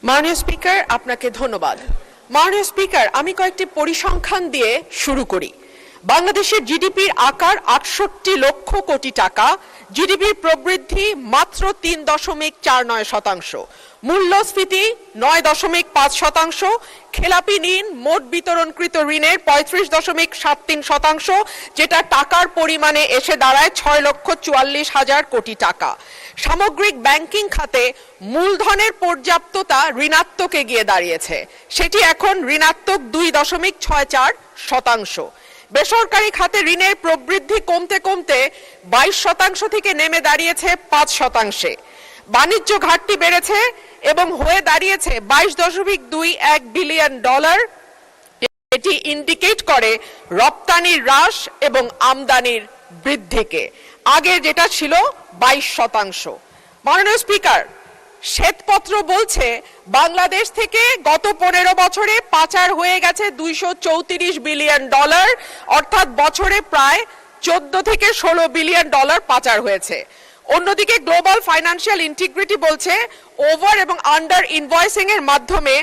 মাননীয় স্পিকার, আপনাকে ধন্যবাদ। মাননীয় স্পিকার, আমি কয়েকটি পরিসংখ্যান দিয়ে শুরু করি। বাংলাদেশের জিডিপির আকার ৬৮ লক্ষ কোটি টাকা, জিডিপির প্রবৃদ্ধি মাত্র ৩.৪৯%, মূল্যস্ফীতি ৯.৫%, খেলাপি ঋণ মোট বিতরণকৃত ঋণের ৩৫.৭৩%, যেটা টাকার পরিমাণে এসে দাঁড়ায় ৬,৪৪,০০০ কোটি টাকা। সামগ্রিক ব্যাংকিং খাতে মূলধনের পর্যাপ্ততা ঋণাত্মকে গিয়ে দাঁড়িয়েছে, সেটি এখন ঋণাত্মক ২.৬৪%। বেসরকারি খাতে ঋণের প্রবৃদ্ধি কমতে কমতে ২২% থেকে নেমে দাঁড়িয়েছে ৫%। বাণিজ্য ঘাটতি বেড়েছে এবং হয়ে দাঁড়িয়েছে $২২.২১ বিলিয়ন। এটি ইন্ডিকেট করে রপ্তানির হ্রাস এবং আমদানির বৃদ্ধিকে, আগে যেটা ছিল ২২%। মাননীয় স্পিকার, শ্বেতপত্র বলছে বাংলাদেশ থেকে গত ১৫ বছরে পাচার হয়ে গেছে $২৩৪ বিলিয়ন, অর্থাৎ বছরে প্রায় ১৪ থেকে ১৬ বিলিয়ন ডলার পাচার হয়েছে। অন্যদিকে গ্লোবাল ফাইন্যান্সিয়াল ইন্টিগ্রিটি বলছে ওভার এবং আন্ডার ইনভয়েসিং এর মাধ্যমে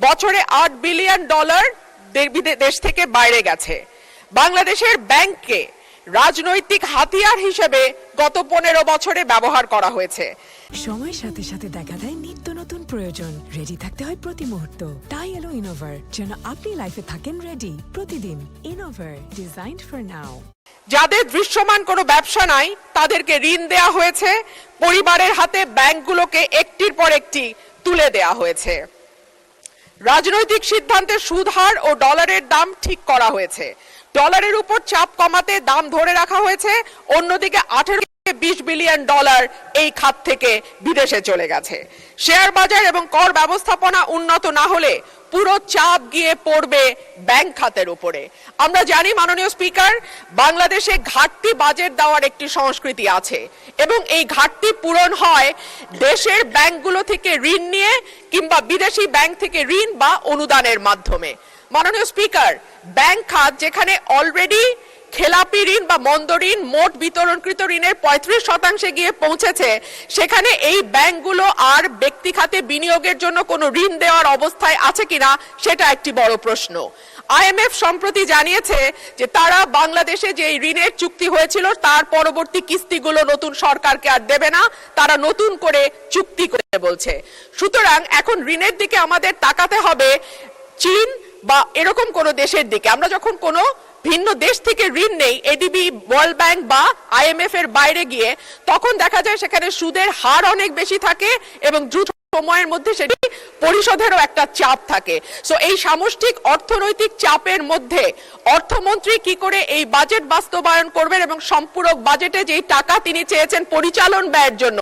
বছরে $৮ বিলিয়ন দেশ থেকে বাইরে গেছে। বাংলাদেশের ব্যাংককে রাজনৈতিক হাতিয়ার হিসেবে গত ১৫ বছরে ব্যবহার করা হয়েছে। সময়ের সাথে সাথে দেখা দেয় নিত্য নতুন প্রয়োজন, রেডি থাকতে হয় প্রতি মুহূর্ত। তাই এলো ইনোভার, যেন আপনি লাইফে থাকেন রেডি প্রতিদিন। Innova, designed for now. যাদের দৃশ্যমান কোনো ব্যবসা নাই তাদেরকে ঋণ দেয়া হয়েছে, পরিবারের হাতে ব্যাংকগুলোকে একটির পর একটি তুলে দেয়া হয়েছে। রাজনৈতিক সিদ্ধান্তে সুদ হার ও ডলারের দাম ঠিক করা হয়েছে। ডলারের উপর চাপ কমাতে দাম ধরে রাখা হয়েছে, অন্যদিকে ১৮ থেকে ২০ বিলিয়ন ডলার এই খাত থেকে বিদেশে চলে গেছে। শেয়ার বাজার এবং কর ব্যবস্থাপনা উন্নত না হলে পুরো চাপ গিয়ে পড়বে ব্যাংক খাতের উপরে। আমরা জানি মাননীয় স্পিকার, বাংলাদেশে ঘাটতি বাজেট দেওয়ার একটি সংস্কৃতি আছে এবং এই ঘাটতি পূরণ হয় দেশের ব্যাংকগুলো থেকে ঋণ নিয়ে কিংবা বিদেশি ব্যাংক থেকে ঋণ বা অনুদানের মাধ্যমে। মাননীয় স্পিকার, ব্যাংক খাত যেখানে অলরেডি খেলাপি ঋণ বা মন্দ ঋণ মোট বিতরণকৃত ঋণের ৩৫% গিয়ে পৌঁছেছে, সেখানে এই ব্যাংকগুলো আর ব্যক্তি খাতে বিনিয়োগের জন্য কোনো ঋণ দেওয়ার অবস্থায় আছে কিনা সেটা একটি বড় প্রশ্ন। আইএমএফ সম্প্রতি জানিয়েছে যে তারা বাংলাদেশে যে ঋণের চুক্তি হয়েছিল তার পরবর্তী কিস্তিগুলো নতুন সরকারকে আর দেবে না, তারা নতুন করে চুক্তি করতে বলছে। সুতরাং এখন ঋণের দিকে আমাদের তাকাতে হবে চীন বা এরকম কোন দেশের দিকে। আমরা যখন কোনো ভিন্ন দেশ থেকে ঋণ নেই এডিবি, ওয়ার্ল্ড ব্যাংক বা আইএমএফ এর বাইরে গিয়ে, তখন দেখা যায় সেখানে সুদের হার অনেক বেশি থাকে এবং দ্রুত সময়ের মধ্যে সেটি পরিশোধেরও একটা চাপ থাকে। সো এই সামষ্টিক অর্থনৈতিক চাপের মধ্যে অর্থমন্ত্রী কি করে এই বাজেট বাস্তবায়ন করবেন এবং সম্পূরক বাজেটে যেই টাকা তিনি চেয়েছেন পরিচালন ব্যয়ের জন্য